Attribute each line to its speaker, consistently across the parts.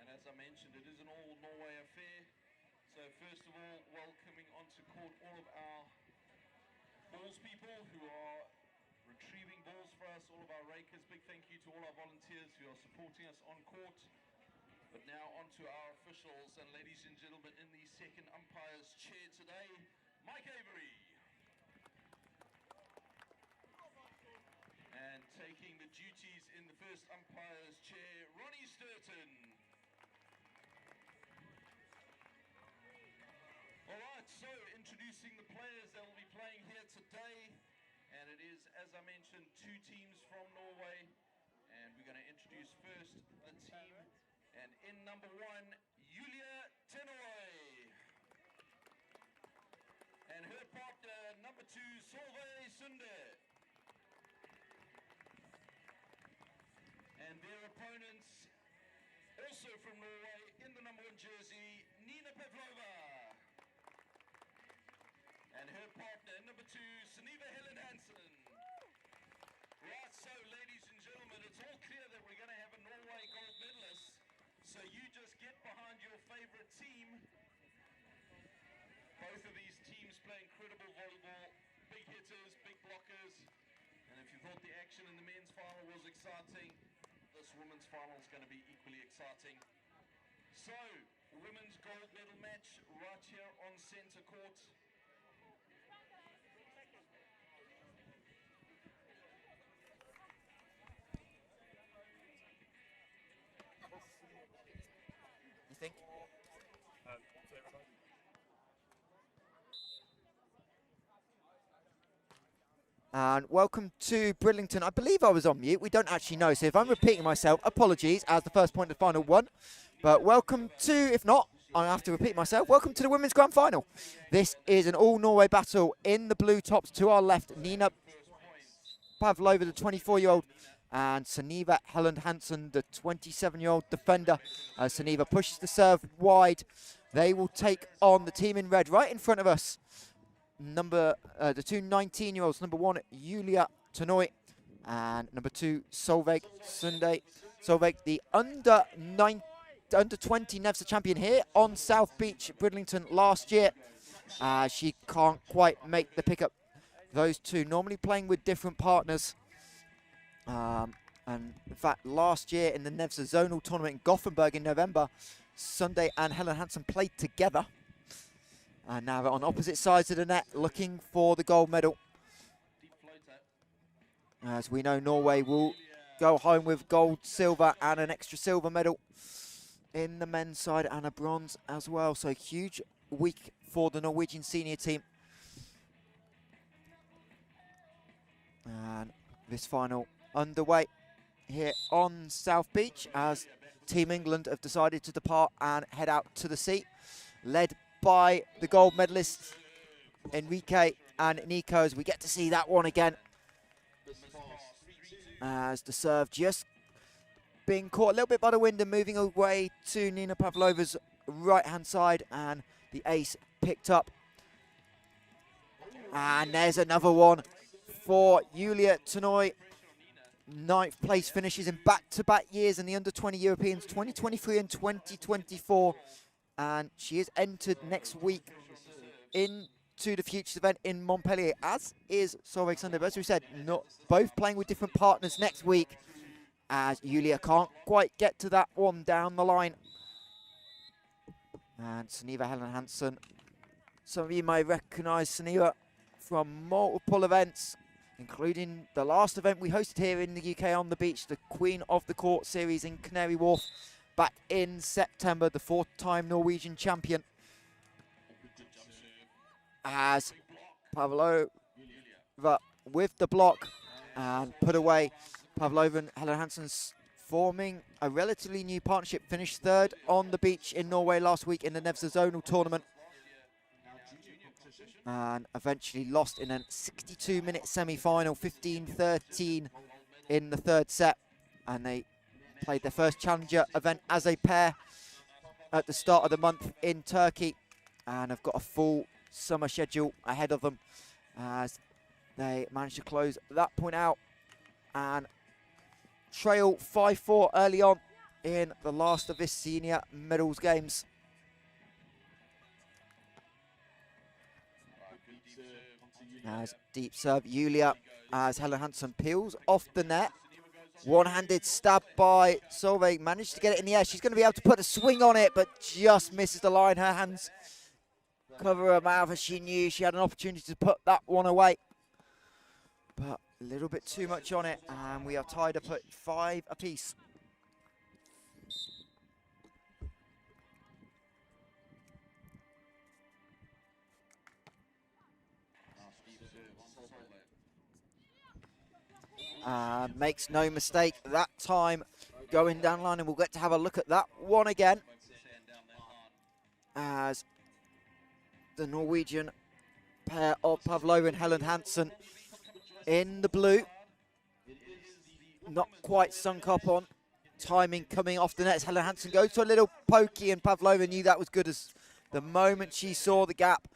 Speaker 1: And as I mentioned, it is an all-Norway affair. So first of all, welcoming onto court all of our balls people who are retrieving balls for us, all of our rakers. Big thank you to all our volunteers who are supporting us on court. But now onto our officials, and ladies and gentlemen, in the second umpire's chair today, Mike Avery. And taking the duties in the first umpire's chair, Ronnie Sturton. All right, so introducing the players that will be playing here today. And it is, as I mentioned, 2 teams from Norway. And we're going to introduce first the team. And in number 1, Tennøy. And her partner, number 2, Sunde. And their opponents, also from Norway, in the number 1 jersey, Pavlova. And her partner, number 2, Senior Helland-Hansen. Right, so ladies and gentlemen, it's all clear that we're going to have a Norway gold medalist. So you just get behind your favorite team. Both of these teams play incredible volleyball, big hitters, big blockers. And if you thought the action in the men's final was exciting, this women's final is going to be equally exciting. So, women's gold medal match right here on center court.
Speaker 2: You think? And welcome to Bridlington. I believe I was on mute. We don't actually know. So if I'm repeating myself, apologies as the first point of the final one. But welcome to, if not, I have to repeat myself. Welcome to the Women's Grand Final. This is an all-Norway battle. In the blue tops to our left, Nina Pavlova, the 24-year-old, and Seniva Helland-Hansen, the 27-year-old defender. As Seniva pushes the serve wide, they will take on the team in red right in front of us. The 2 19-year-olds, number 1, Tennøy, and number 2, Sunde. Solveig, the under 20 NEVZA champion here on South Beach, Bridlington last year. She can't quite make the pickup. Those two normally playing with different partners. And in fact, last year in the NEVZA zonal tournament in Gothenburg in November, Sunde and Helland-Hansen played together. And now they're on opposite sides of the net looking for the gold medal. As we know, Norway will go home with gold, silver and an extra silver medal in the men's side and a bronze as well. So huge week for the Norwegian senior team. And this final underway here on South Beach as Team England have decided to depart and head out to the sea, led by the gold medalists Enrique and Nico, as we get to see that one again. As the serve just being caught a little bit by the wind and moving away to Nina Pavlova's right-hand side, and the ace picked up. And there's another one for Tennøy. 9th place finishes in back-to-back years in the under-20 Europeans, 2023 and 2024. And she is entered next week into the Futures event in Montpellier, as is Solveig Sunde. But as we said, not both playing with different partners next week, as Julia can't quite get to that one down the line. And Seniva Helland-Hansen. Some of you may recognise Seniva from multiple events, including the last event we hosted here in the UK on the beach, the Queen of the Court series in Canary Wharf, back in September, the 4th-time Norwegian champion. As Pavlova with the block and put away. Pavlova and Helland-Hansen forming a relatively new partnership, finished 3rd on the beach in Norway last week in the NEVZA zonal tournament. And eventually lost in a 62-minute semi-final, 15-13 in the 3rd set. And they played their first challenger event as a pair at the start of the month in Turkey, and have got a full summer schedule ahead of them as they managed to close that point out and trail 5-4 early on in the last of this senior medals games. As deep serve, Julia, as Helland-Hansen peels off the net. One-handed stab by Solveig, managed to get it in the air. She's going to be able to put a swing on it, but just misses the line. Her hands cover her mouth as she knew she had an opportunity to put that one away. But a little bit too much on it, and we are tied up at 5 apiece. Makes no mistake that time going down line, and we'll get to have a look at that one again as the Norwegian pair of Pavlova and Helland-Hansen in the blue, not quite sunk up on timing coming off the net. Helland-Hansen goes to a little pokey, and Pavlova knew that was good as the moment she saw the gap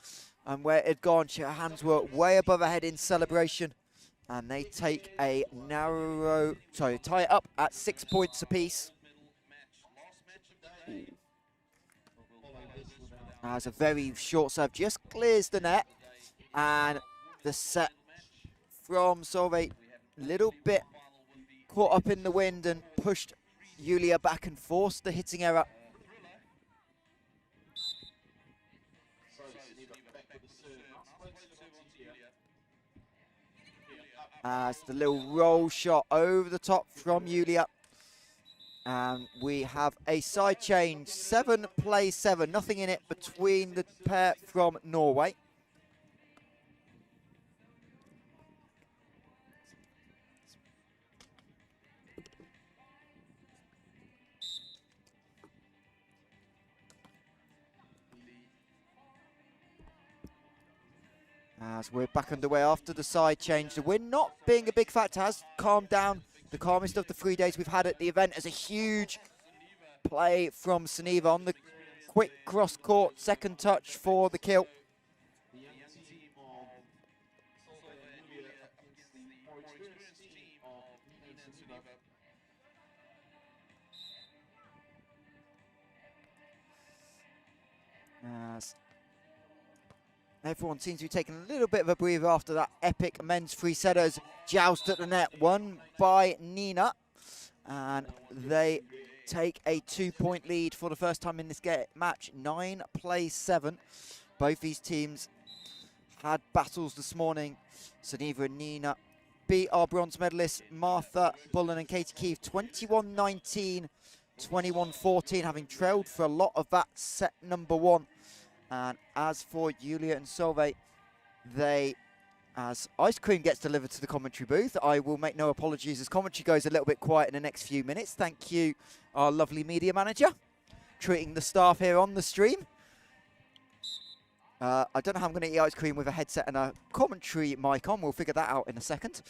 Speaker 2: and where it had gone, her hands were way above her head in celebration. And they take a tie it up at 6 points apiece. As a very short serve just clears the net. And the set from Solveig, a little bit caught up in the wind and pushed Julia back and forced the hitting error. As the little roll shot over the top from Julia. And we have a side change. 7 plays 7. Nothing in it between the pair from Norway. As we're back underway after the side change. The wind not being a big factor has calmed down. The calmest of the 3 days we've had at the event as a huge play from Sunde on the quick cross-court second touch for the kill. As everyone seems to be taking a little bit of a breather after that epic men's free setters joust at the net, won by Nina. And they take a 2-point lead for the first time in this match. 9 plays 7. Both these teams had battles this morning. Sunde and Nina beat our bronze medalists, Martha Bullen and Katie Keefe, 21-19, 21-14, having trailed for a lot of that set number 1. And as for Julia and Solveig, as ice cream gets delivered to the commentary booth, I will make no apologies as commentary goes a little bit quiet in the next few minutes. Thank you, our lovely media manager, treating the staff here on the stream. I don't know how I'm going to eat ice cream with a headset and a commentary mic on. We'll figure that out in a second.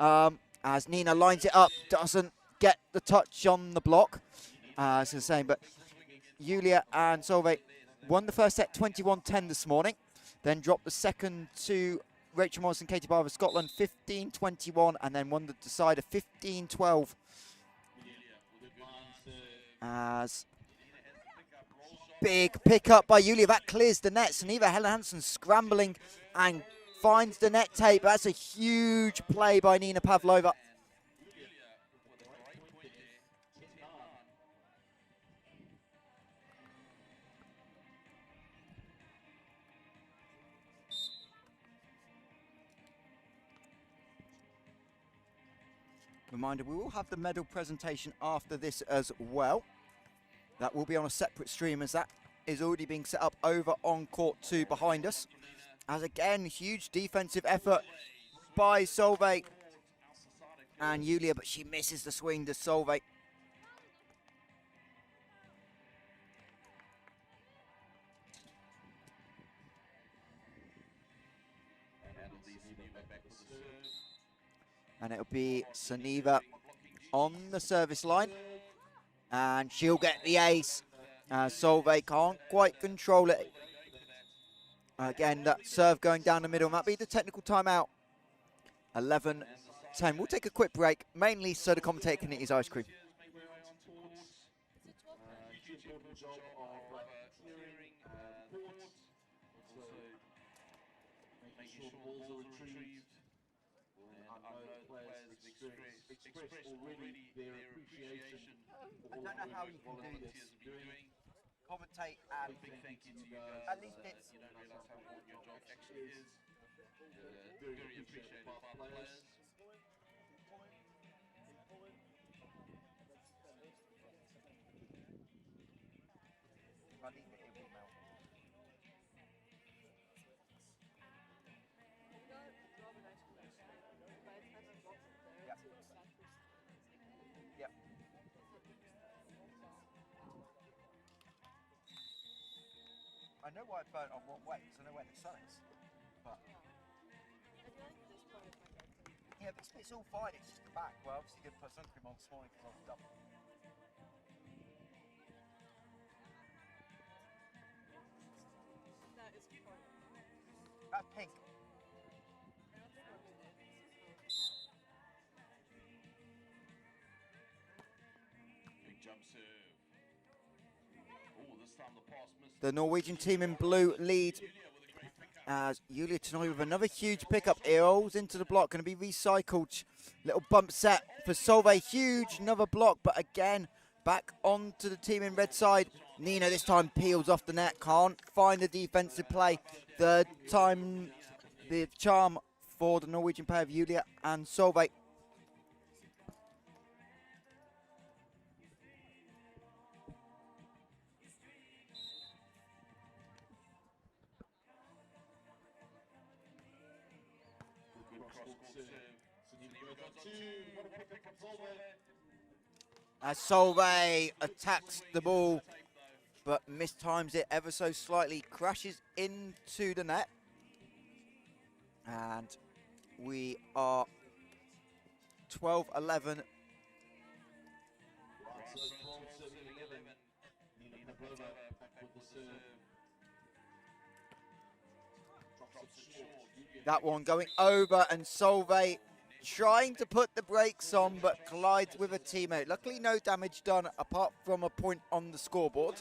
Speaker 2: As Nina lines it up, doesn't get the touch on the block. As I was saying, but Julia and Solveig won the first set 21-10 this morning, then dropped the second to Rachel Morris and Katie Barber of Scotland 15-21, and then won the decider 15-12. As big pick-up by Julia, that clears the net. Sunde Helland-Hansen scrambling and finds the net tape. That's a huge play by Nina Pavlova. Reminder, we will have the medal presentation after this as well. That will be on a separate stream as that is already being set up over on court 2 behind us. As again, huge defensive effort by Solveig and Julia, but she misses the swing to Solveig. And it'll be Sunde on the service line. And she'll get the ace. Solveig can't quite control it. Again, that serve going down the middle. Might be the technical timeout. 11-10. We'll take a quick break, mainly so the commentator can eat his ice cream.
Speaker 1: job of clearing court, also making sure the balls are retrieved. And I know the players have expressed already their appreciation for all the work the volunteers have been doing.
Speaker 2: Commentate
Speaker 1: A
Speaker 2: and
Speaker 1: big thank you to you guys.
Speaker 2: At least it's-
Speaker 1: You don't realise how important your job actually is. Very appreciated by the players.
Speaker 2: if I leave it, it will melt. Yep. I know why it burnt on one way, because I know where the sun is. But yeah, but it's all fine. It's just the back. Well, obviously didn't put sun cream on this morning because I was dumb. That's pink.
Speaker 1: Big jump serve. Oh, this time the pass missed.
Speaker 2: The Norwegian team in blue lead as Julia Tennøy with another huge pickup. It rolls into the block, going to be recycled. Little bump set for Solveig. Huge, another block, but again, back onto the team in red side. Nina this time peels off the net, can't find the defensive play. Third time the charm for the Norwegian pair of Julia and Solveig.
Speaker 1: Good cross-court serve. Sunde goes on two. What a pick up Solveig.
Speaker 2: As Solveig attacks the ball, but mistimes it ever so slightly, crashes into the net. And we are 12-11.
Speaker 1: Right, so 12 serving 11. Nina Pavlova back with the serve. Drops it short.
Speaker 2: That one going over, and Solveig trying to put the brakes on, but collides with a teammate. Luckily, no damage done apart from a point on the scoreboard.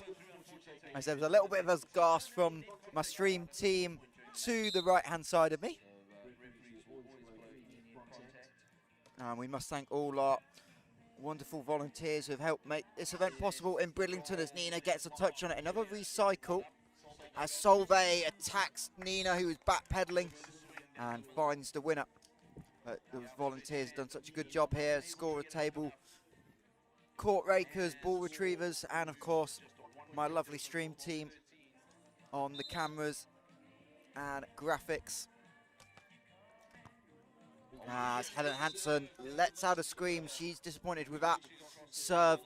Speaker 2: As there was a little bit of a gas from my stream team to the right-hand side of me. And we must thank all our wonderful volunteers who have helped make this event possible in Bridlington as Nina gets a touch on it. Another recycle as Solveig attacks Nina, who is backpedaling, and finds the winner. But the volunteers have done such a good job here. Scorer table, court rakers, ball retrievers, and of course my lovely stream team on the cameras and graphics. As Helland-Hansen lets out a scream. She's disappointed with that serve,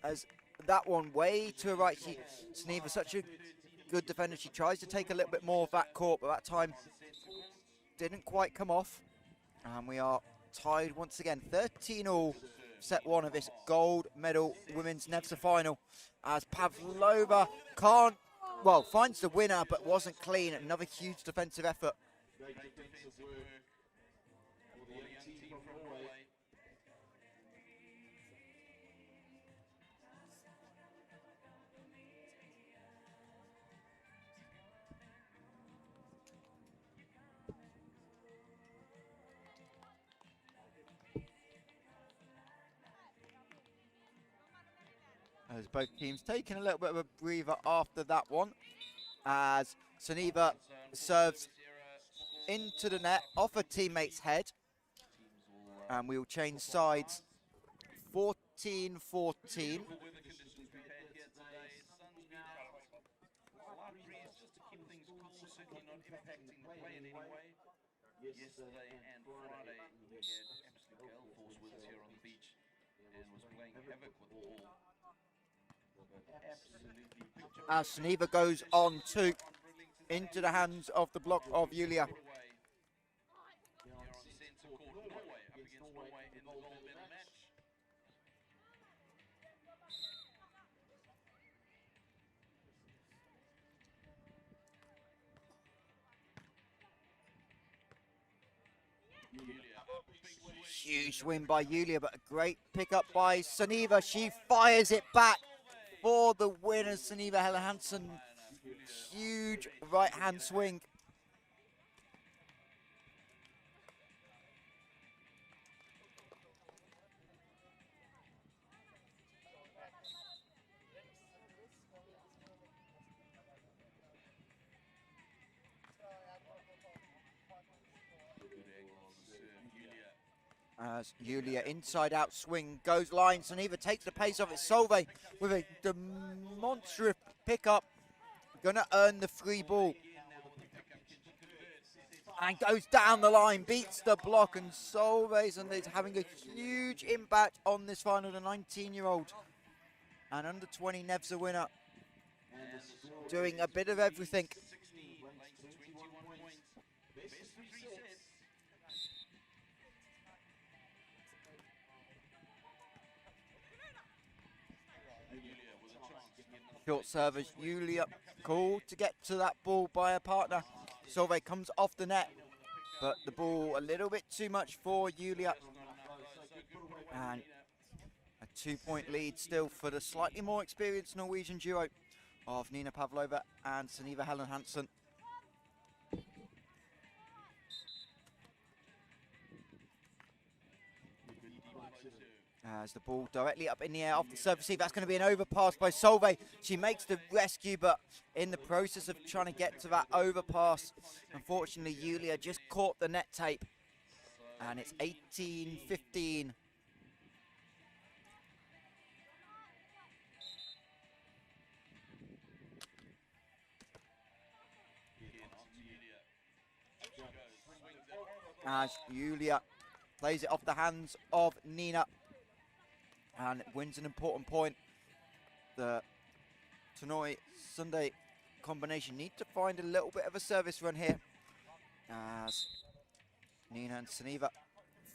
Speaker 2: as that one way to her right. Sunde, such a good defender. She tries to take a little bit more of that court, but that time didn't quite come off. And we are tied once again, 13-all, set one of this gold medal women's NEVZA final. As Pavlova finds the winner, but wasn't clean. Another huge defensive effort.
Speaker 1: Great defensive work for the young team from Norway.
Speaker 2: As both teams taking a little bit of a breather after that one, as Sunde serves into the net off a teammate's head, and we will change sides. 14-14.
Speaker 1: Yesterday and Friday, he had absolute gale force winds here on the beach and was playing havoc with the ball.
Speaker 2: As Sunde goes on to into the hands of the block of Julia. Huge win by Julia, but a great pickup by Sunde. She fires it back for the winner, Senior Helland-Hansen. Huge right-hand swing. As Julia inside out swing goes line. Sunde takes the pace off it. Solveig with a demonstrative pickup. Gonna earn the free ball. And goes down the line, beats the block, and Solveig Sunde is having a huge impact on this final. The 19-year-old and under 20 NEVZA winner. Doing a bit of everything. Short service, Julia called to get to that ball by her partner. Solveig comes off the net, but the ball a little bit too much for Julia. And a 2-point lead still for the slightly more experienced Norwegian duo of Nina Pavlova and Sunde Helland-Hansen. As the ball directly up in the air off the service receive, that's going to be an overpass by Solveig. She makes the rescue, but in the process of trying to get to that overpass, unfortunately, Julia just caught the net tape. And it's 18-15. As Julia plays it off the hands of Nina and wins an important point. The Tennøy Sunde combination need to find a little bit of a service run here, as Nina and Sunde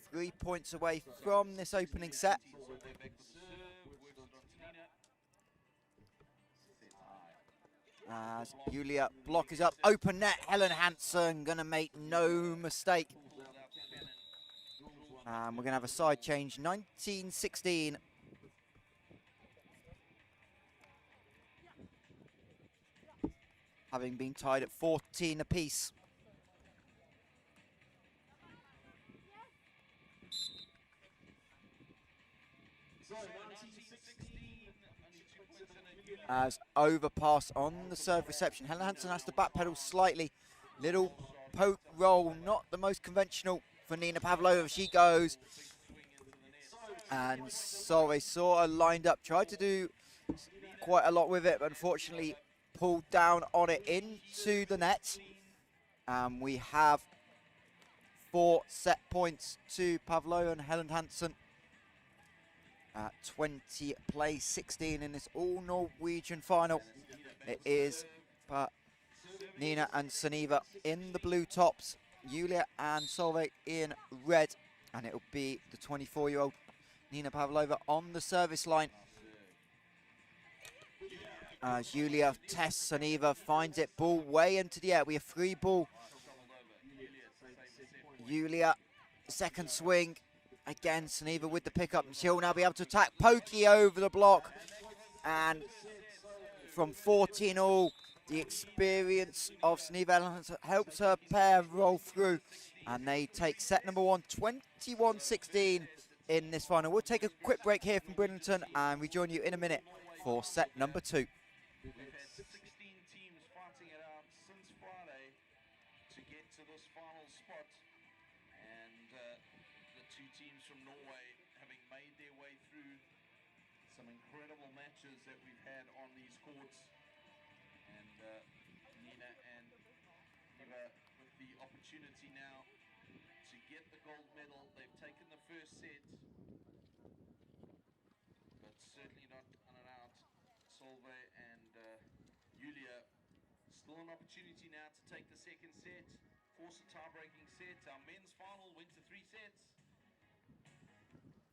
Speaker 2: 3 points away from this opening set. As Julia block is up, open net, Helland-Hansen gonna make no mistake. And we're gonna have a side change, 19-16. Having been tied at 14 apiece. As overpass on the serve reception. Helland-Hansen has to backpedal slightly. Little poke roll, not the most conventional for Nina Pavlova. She goes. And Solveig saw her lined up, tried to do quite a lot with it, but unfortunately pulled down on it into the net. We have 4 set points to Pavlova and Helland-Hansen. 20 play 16 in this all-Norwegian final. It is Nina and Sunde in the blue tops, Julia and Solveig in red, and it'll be the 24-year-old Nina Pavlova on the service line. Julia tests Sunde, finds it, ball way into the air. We have free ball. Julia, second swing. Again, Sunde with the pickup. She'll now be able to attack. Pokey over the block. And from 14 all, the experience of Sunde helps her pair roll through. And they take set number 1, 21-16 in this final. We'll take a quick break here from Bridlington and rejoin you in a minute for set number 2.
Speaker 1: We've had 16 teams fighting it out since Friday to get to this final spot. And the 2 teams from Norway having made their way through some incredible matches that we've had on these courts. And Nina and Eva with the opportunity now to get the gold medal. They've taken the first set, but certainly not on and out. Solveig and Julia, still an opportunity now to take the second set, force a tie-breaking set. Our men's final went to 3 sets.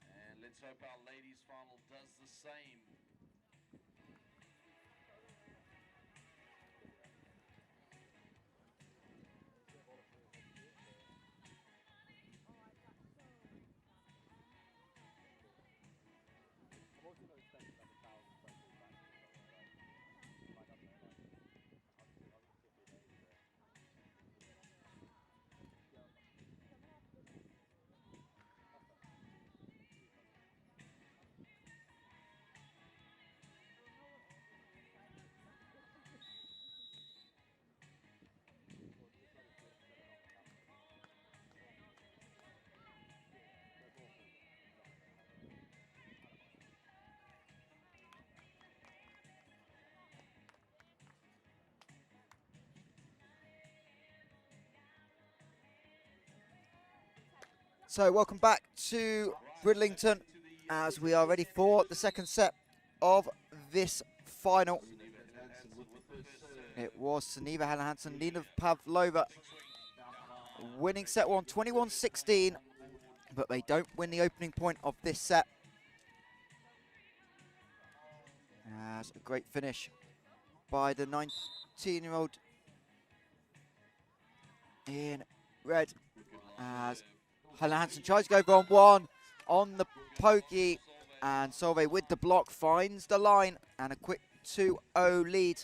Speaker 1: And let's hope our ladies' final does the same.
Speaker 2: So welcome back to Bridlington as we are ready for the second set of this final. It was Sunde Helland-Hansen, Nina Pavlova winning set one, 21-16, but they don't win the opening point of this set. As a great finish by the 19-year-old in red, as Helland-Hansen tries to go for one on the pokey, and Solveig with the block finds the line, and a quick 2-0 lead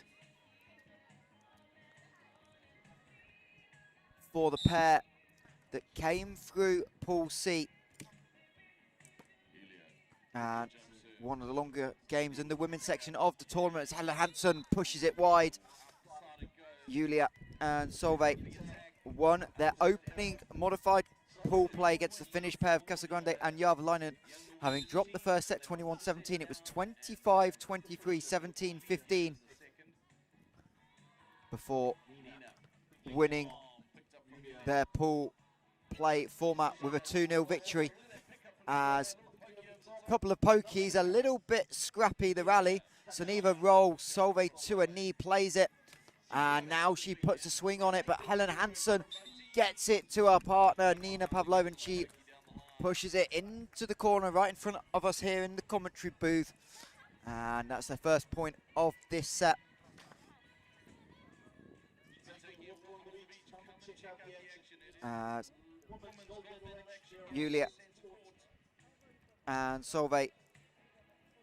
Speaker 2: for the pair that came through Pool C. And one of the longer games in the women's section of the tournament as Helland-Hansen pushes it wide. Julia and Solveig won their opening modified pool play against the Finnish pair of Casagrande and Järvelainen. Having dropped the first set 21-17, it was 25-23, 17-15 before winning their pool play format with a 2-0 victory. As a couple of pokies, a little bit scrappy the rally. Sunde rolls, Solveig to a knee, plays it, and now she puts a swing on it, but Helland-Hansen gets it to her partner, Nina Pavlova, and she pushes it into the corner right in front of us here in the commentary booth. And that's the first point of this set. As Julia and Solveig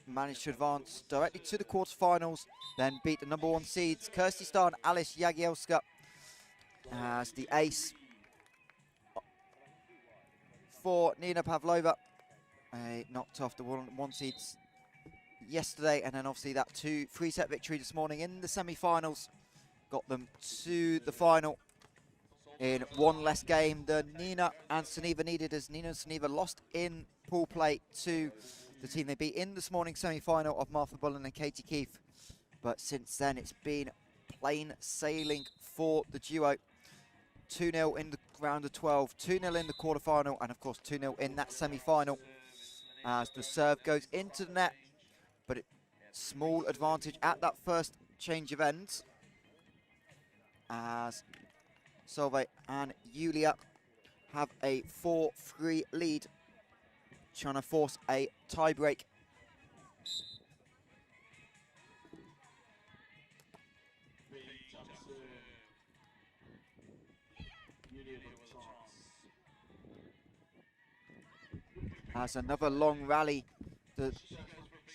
Speaker 2: managed to advance directly to the quarterfinals, then beat the number one seeds Kirsty Starr and Alice Jagielska as the ace for Nina Pavlova. Knocked off the one seeds yesterday, and then obviously that 3-set victory this morning in the semi-finals got them to the final in one less game than Nina and Sunde needed, as Nina and Sunde lost in pool play to the team they beat in this morning's semi-final of Martha Bullen and Katie Keefe. But since then, it's been plain sailing for the duo. 2-0 in the round of 12, 2-0 in the quarterfinal, and of course 2-0 in that semi-final. As the serve goes into the net, but small advantage at that first change of ends, as Solveig and Julia have a 4-3 lead, trying to force a tiebreak. As another long rally, the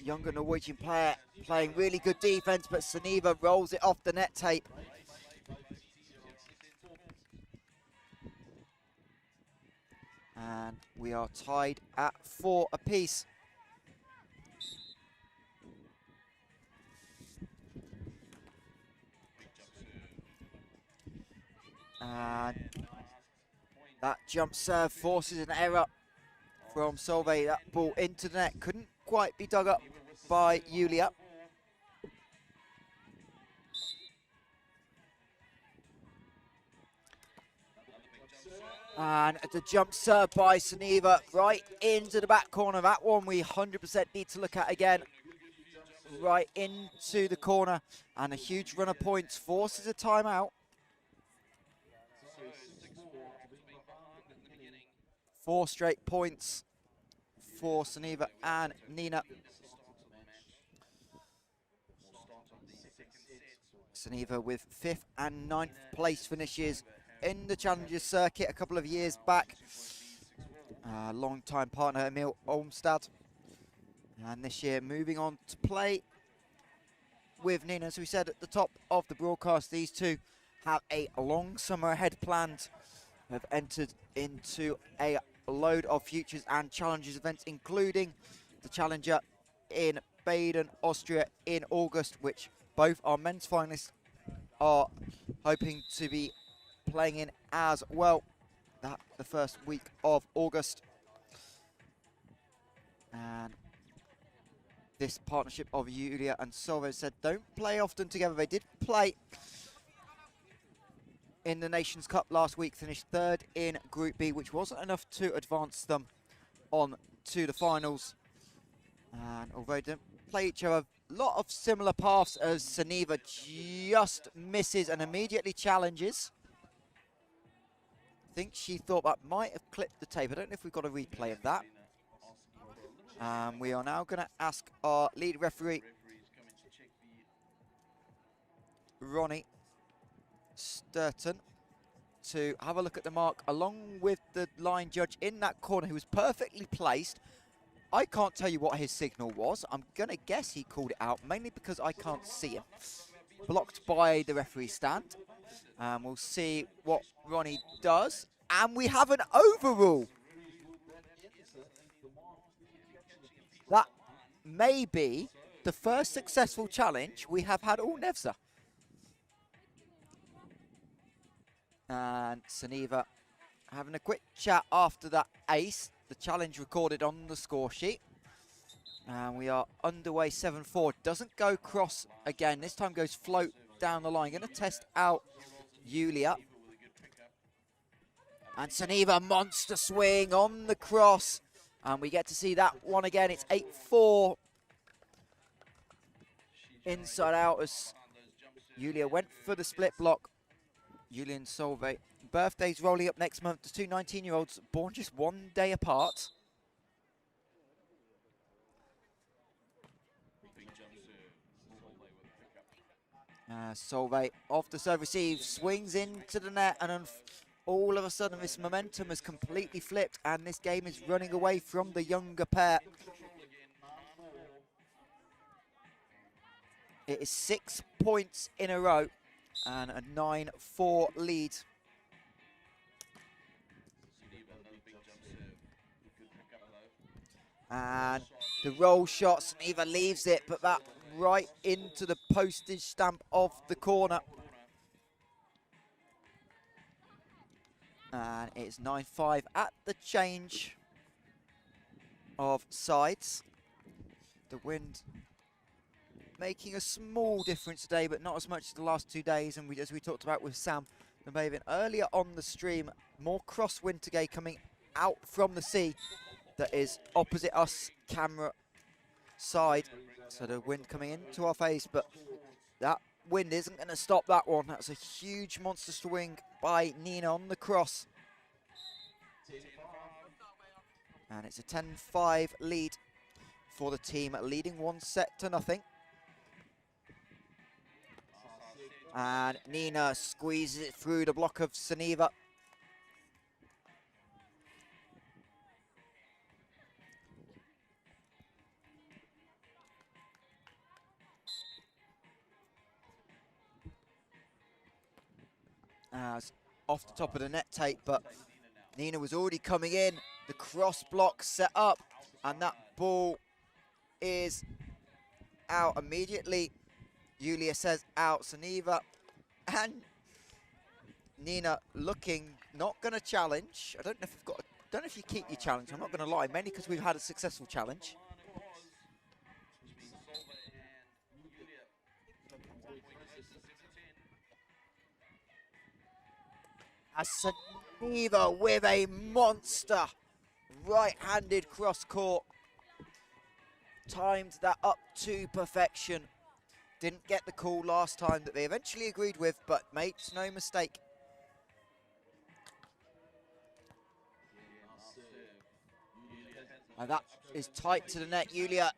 Speaker 2: younger Norwegian player playing really good defense, but Sunde rolls it off the net tape. And we are tied at 4 apiece. And that jump serve forces an error from Solveig. That ball into the net couldn't quite be dug up by Julia. And the jump serve by Sunde right into the back corner. That one we 100% need to look at again. Right into the corner. And a huge run of points forces a timeout. 4 straight points for Sunde and Nina. Sunde with 5th and 9th place finishes in the Challengers circuit a couple of years back. Long-time partner Emil Olmstad. And this year moving on to play with Nina. As we said at the top of the broadcast, these two have a long summer ahead planned. Have entered into a load of futures and Challengers events, including the Challenger in Baden, Austria in August, which both our men's finalists are hoping to be playing in as well. That the first week of August. And this partnership of Julia and Solveig said don't play often together. They did play in the Nations Cup last week, finished third in Group B, which wasn't enough to advance them on to the finals. And although they didn't play each other, a lot of similar paths, as Sunde just misses and immediately challenges. I think she thought that might have clipped the tape. I don't know if we've got a replay of that. We are now going to ask our lead referee, Ronnie Sturton, to have a look at the mark along with the line judge in that corner, who was perfectly placed. I can't tell you what his signal was. I'm going to guess he called it out, mainly because I can't see him. Blocked by the referee stand. We'll see what Ronnie does. And we have an overrule. That may be the first successful challenge we have had all NEVZA. And Sunde having a quick chat after that ace. The challenge recorded on the score sheet. And we are underway 7-4. Doesn't go cross again. This time goes float down the line. Going to test out Julia. And Sunde, monster swing on the cross. And we get to see that one again. It's 8-4. Inside out as Julia went for the split block. Julia and Solveig. Birthdays rolling up next month. The two 19-year-olds born just 1 day apart. Solveig off the serve receive, swings into the net, and all of a sudden this momentum has completely flipped and this game is running away from the younger pair. It is 6 points in a row and a 9-4 lead. And the roll shot, Sunde leaves it, but that right into the postage stamp of the corner. And it's 9-5 at the change of sides. The wind making a small difference today, but not as much as the last 2 days. And as we talked about with Sam and Maven earlier on the stream, more crosswind today coming out from the sea that is opposite us camera side. So the wind coming into our face, but that wind isn't going to stop that one. That's a huge monster swing by Nina on the cross. And it's a 10-5 lead for the team, leading 1-0. And Nina squeezes it through the block of Sunde. Off the top of the net tape, but Nina was already coming in. The cross block set up, and that ball is out immediately. Julia says out. Sunde and Nina looking not going to challenge. I don't know if you keep your challenge. I'm not going to lie, mainly because we've had a successful challenge. As Sunde with a monster right-handed cross-court. Timed that up to perfection. Didn't get the call last time that they eventually agreed with, but makes no mistake. And that is tight to the net. Julia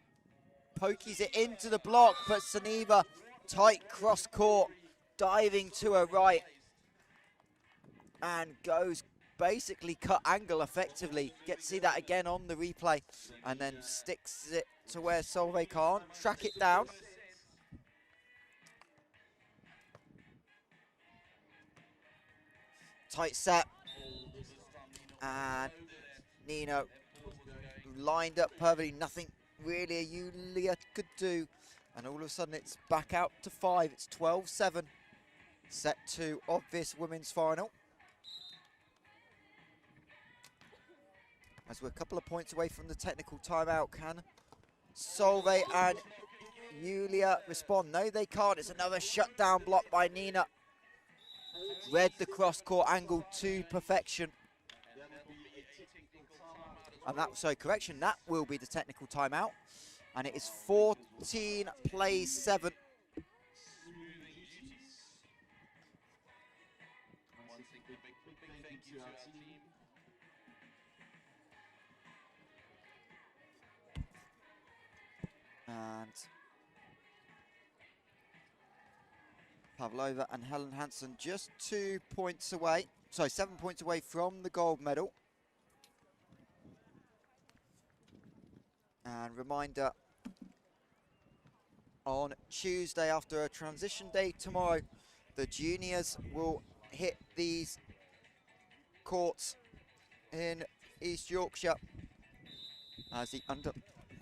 Speaker 2: pokies it into the block, but Sunde, tight cross-court, diving to her right. And goes basically cut angle effectively. Get to see that again on the replay. And then sticks it to where Solveig can't track it down. Tight set. And Nina lined up perfectly. Nothing really Julia could do. And all of a sudden it's back out to 5. It's 12-7. Set 2 of this women's final. As we're a couple of points away from the technical timeout, can Solveig and Julia respond? No, they can't. It's another shutdown block by Nina. read the cross-court angle to perfection. And that will be the technical timeout. And it is 14 plays 7. And Pavlova and Helland-Hansen just 2 points away. Sorry, 7 points away from the gold medal. And reminder, on Tuesday after a transition day tomorrow, the juniors will hit these courts in East Yorkshire as the under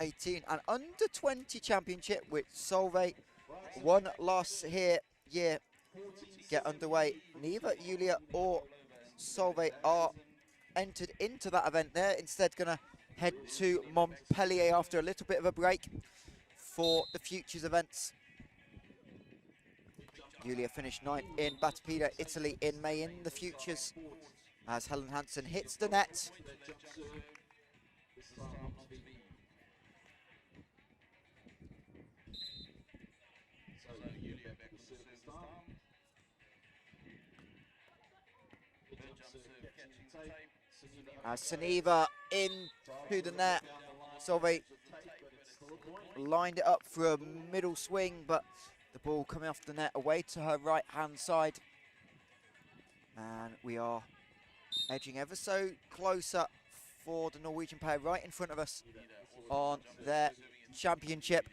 Speaker 2: 18 and under 20 championship, which Solveig won last year, get underway. Neither Julia or Solveig are entered into that event. They're instead going to head to Montpellier after a little bit of a break for the Futures events. Julia finished 9th in Battipeda, Italy in May in the Futures as Helland-Hansen hits the net. As Seniva into the net, Solveig lined it up for a middle swing, but the ball coming off the net away to her right-hand side. And we are edging ever so closer for the Norwegian pair right in front of us on their championship.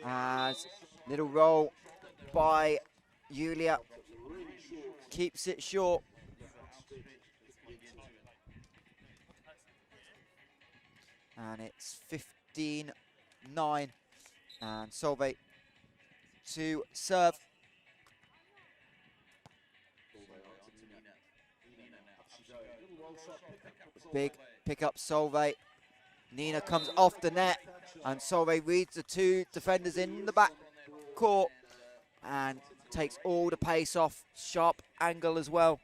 Speaker 2: As little roll by Julia keeps it short. And it's 15-9. And Solveig to serve. Big pick up Solveig. Nina comes off the net. And Solveig reads the 2 defenders in the back court. And takes all the pace off. Sharp angle as well.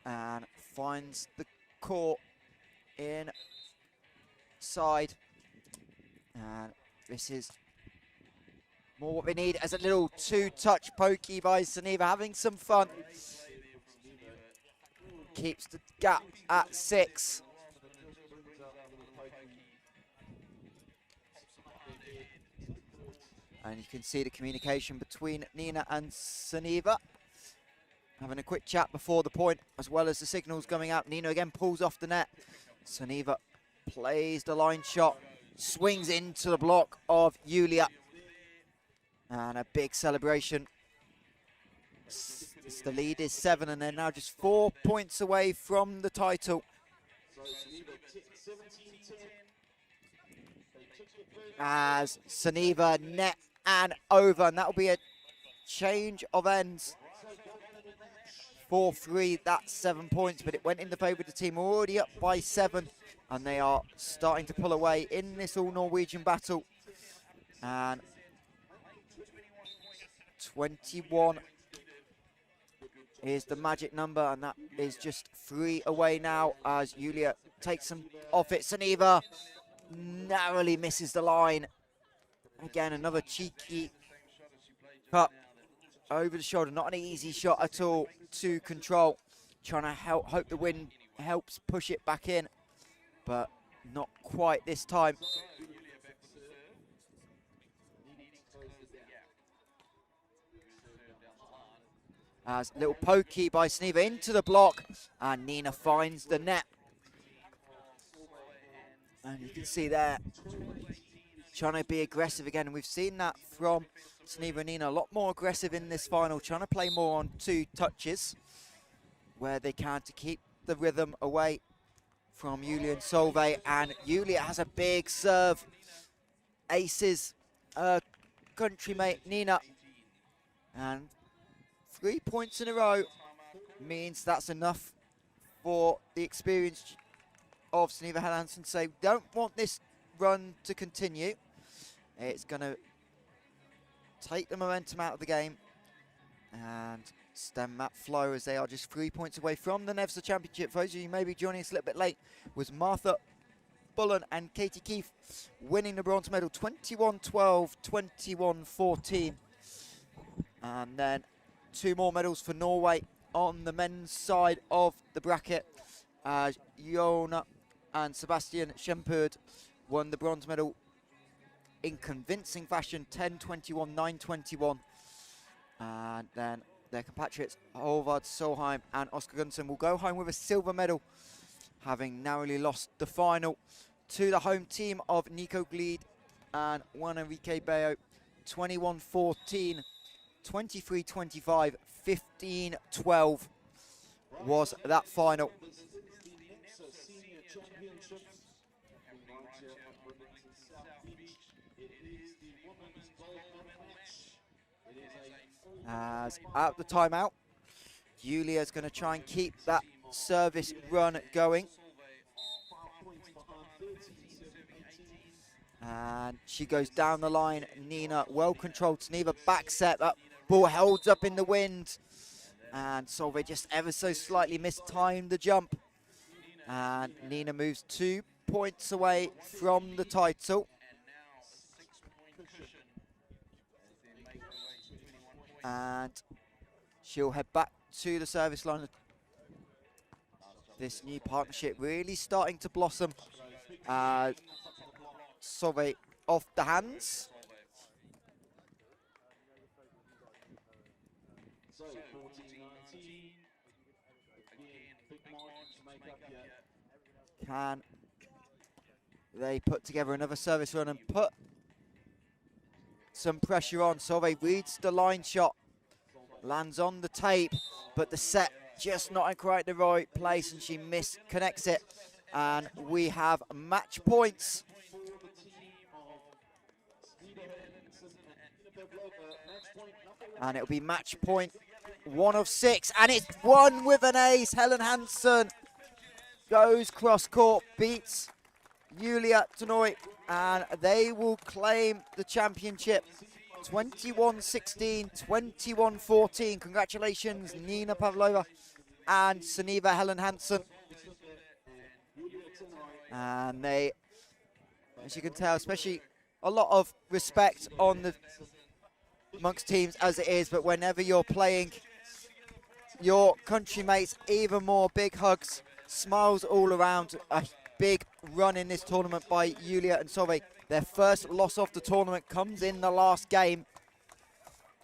Speaker 2: And finds the court in side, and this is more what we need as a little 2-touch pokey by Seniva, having some fun. Keeps the gap at 6. And you can see the communication between Nina and Seniva. Having a quick chat before the point, as well as the signals coming out. Nina again pulls off the net. Seniva plays the line shot, swings into the block of Julia. And a big celebration. The lead is 7 and they're now just 4 points away from the title. As Seniva net and over, and that'll be a change of ends. 4-3, that's 7 points, but it went in the favour of the team already up by 7. And they are starting to pull away in this all-Norwegian battle. And 21 is the magic number, and that is just 3 away now as Julia takes some off it. Seniva narrowly misses the line. Again, another cheeky cut over the shoulder. Not an easy shot at all to control. Trying to hope the wind helps push it back in, but not quite this time. As little pokey by Seniva into the block, and Nina finds the net. And you can see there, trying to be aggressive again. And we've seen that from Seniva and Nina, a lot more aggressive in this final, trying to play more on 2 touches where they can to keep the rhythm away from Julia and Solveig. And Julia has a big serve. Aces, countrymate Nina. And 3 points in a row means that's enough for the experience of Seniva Helland-Hansen. Say, we don't want this run to continue. It's going to take the momentum out of the game and stem that flow, as they are just 3 points away from the NEVZA Championship. For those of you who may be joining us a little bit late, was Martha Bullen and Katie Keefe winning the bronze medal, 21-12, 21-14. And then 2 more medals for Norway on the men's side of the bracket, as Jona and Sebastian Schemperd won the bronze medal in convincing fashion, 10-21, 9-21. And then their compatriots Håvard Solheim and Oscar Gunnarsson will go home with a silver medal, having narrowly lost the final to the home team of Nico Glede and Juan Enrique Bayo, 21-14, 23-25, 15-12 was that final.
Speaker 1: Senior Championships happening right here at Bridlington South Beach. It is the women's gold medal match. It is
Speaker 2: As at the timeout, Julia's going to try and keep that service run going. And she goes down the line. Nina, well controlled. Sneva back set. That ball held up in the wind. And Solveig just ever so slightly mistimed the jump. And Nina moves 2 points away from the title. And she'll head back to the service line. This new partnership really starting to blossom. Solveig off the hands.
Speaker 1: So 14-19. Again, big margin to make up here.
Speaker 2: Can they put together another service run and put some pressure on? Solveig reads the line shot, lands on the tape, but the set just not in quite the right place, and she misconnects it. And we have match points. And it'll be match point 1 of 6, and it's won with an ace. Helland-Hansen goes cross court, beats Julia Tennøy, and they will claim the championship. 21-16, 21-14. Congratulations, Nina Pavlova and Sunde Helland-Hansen. And they, as you can tell, especially a lot of respect on the amongst teams as it is, but whenever you're playing your country mates, even more. Big hugs, smiles all around. A big run in this tournament by Julia and Solveig. Their first loss of the tournament comes in the last game,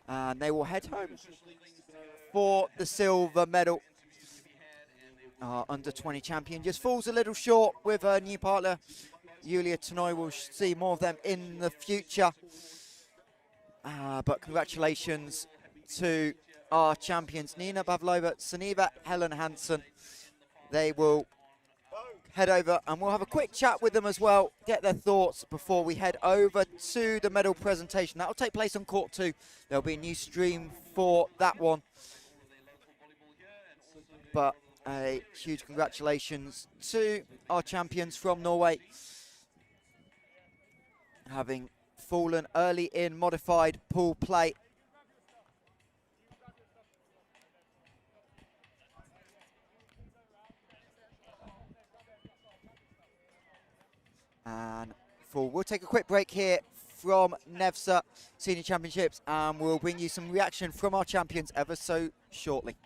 Speaker 2: and they will head home for the silver medal. Under 20 champion just falls a little short with her new partner Julia Tennøy. We'll see more of them in the future. But congratulations to our champions, Nina Pavlova, Sunde Helland-Hansen. They will head over and we'll have a quick chat with them as well, get their thoughts before we head over to the medal presentation. That will take place on court 2. There'll be a new stream for that one. But a huge congratulations to our champions from Norway, having fallen early in modified pool play. And we'll take a quick break here from NEVZA Senior Championships, and we'll bring you some reaction from our champions ever so shortly.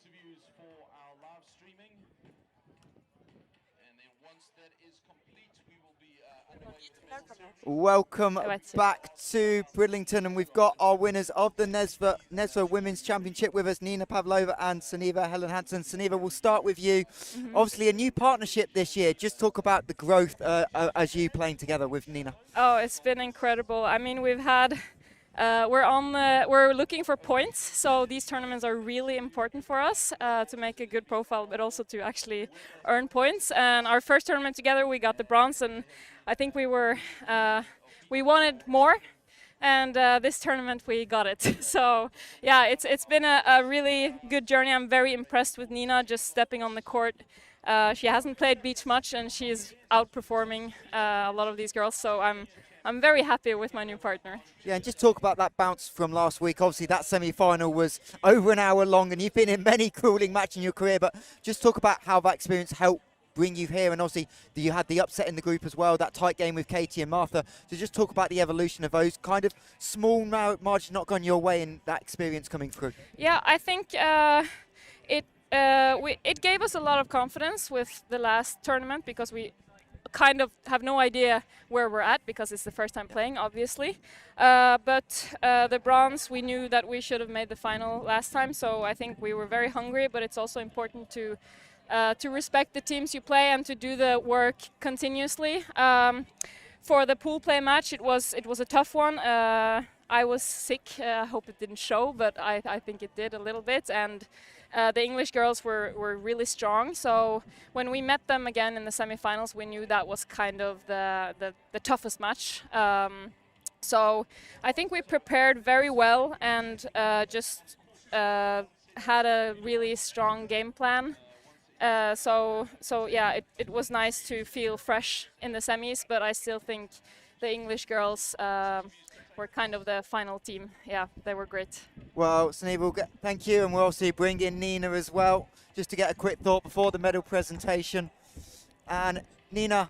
Speaker 1: interviews for our live streaming. And then once that is complete, we will be underway with the
Speaker 2: Welcome back to Bridlington, and we've got our winners of the NEVZA Women's Championship with us, Nina Pavlova and Sunde Helland-Hansen. Sunde, we'll start with you. Obviously a new partnership this year. Just talk about the growth as you playing together with Nina.
Speaker 3: Oh, it's been incredible. I mean, we've had we're looking for points, so these tournaments are really important for us to make a good profile, but also to actually earn points. And our first tournament together, we got the bronze, and I think we wanted more. And this tournament, we got it. So yeah, it's been a really good journey. I'm very impressed with Nina just stepping on the court. She hasn't played beach much, and she's outperforming a lot of these girls. So I'm very happy with my new partner.
Speaker 2: Yeah, and just talk about that bounce from last week. Obviously, that semi-final was over an hour long, and you've been in many grueling matches in your career, but just talk about how that experience helped bring you here, and obviously you had the upset in the group as well, that tight game with Katie and Martha. So just talk about the evolution of those kind of small margins not gone your way and that experience coming through.
Speaker 3: Yeah, I think it gave us a lot of confidence with the last tournament, because we kind of have no idea where we're at, because it's the first time playing, obviously. But the bronze, we knew that we should have made the final last time, so I think we were very hungry, but it's also important to respect the teams you play and to do the work continuously. For the pool play match, it was a tough one. I was sick. I hope it didn't show, but I think it did a little bit. And the English girls were really strong. So when we met them again in the semifinals, we knew that was kind of the toughest match. So I think we prepared very well and just had a really strong game plan. So yeah, it was nice to feel fresh in the semis, but I still think the English girls were kind of the final team. Yeah, they were great.
Speaker 2: Well, Sunde, thank you, and we'll also bring in Nina as well, just to get a quick thought before the medal presentation. And Nina,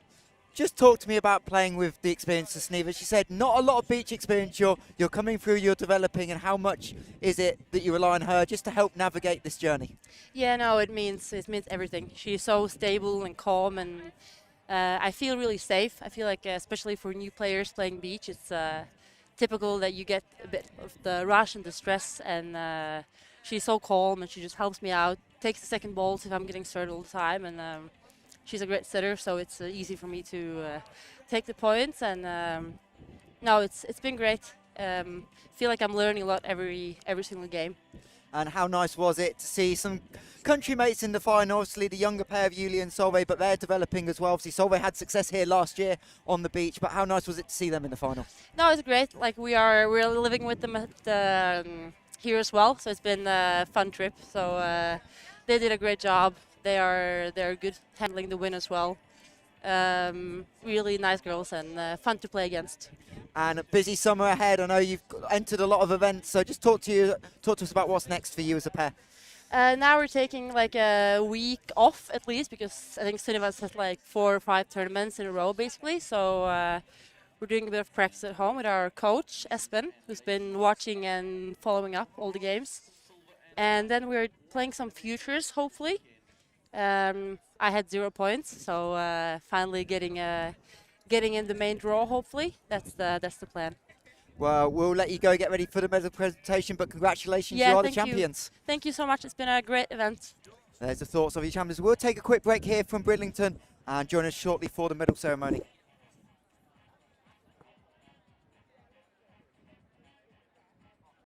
Speaker 2: just talk to me about playing with the experience of Sunde. She said not a lot of beach experience you're coming through, you're developing, and how much is it that you rely on her just to help navigate this journey?
Speaker 4: Yeah, no, it means everything. She's so stable and calm, and I feel really safe. I feel like, especially for new players playing beach, it's typical that you get a bit of the rush and the stress, and she's so calm, and she just helps me out, takes the second balls if I'm getting served all the time, and she's a great setter, so it's easy for me to take the points. And no, it's been great. Feel like I'm learning a lot every single game.
Speaker 2: And how nice was it to see some country mates in the final? Obviously the younger pair of Julie and Solveig, but they're developing as well. Obviously Solveig had success here last year on the beach, but how nice was it to see them in the final?
Speaker 4: No, it's great. Like we're living with them here as well, so it's been a fun trip. So they did a great job. They're good handling the win as well. Really nice girls and fun to play against.
Speaker 2: And a busy summer ahead. I know you've entered a lot of events, so just talk to us about what's next for you as a pair.
Speaker 4: Now we're taking like a week off at least, because I think Sunde has like 4 or 5 tournaments in a row basically. So we're doing a bit of practice at home with our coach Espen, who's been watching and following up all the games. And then we're playing some futures hopefully. I had 0 points, so finally getting in the main draw. Hopefully, that's the plan.
Speaker 2: Well, we'll let you go get ready for the medal presentation, but congratulations, you are the champions.
Speaker 4: Thank you so much. It's been a great event.
Speaker 2: There's the thoughts of your champions. We'll take a quick break here from Bridlington and join us shortly for the medal ceremony.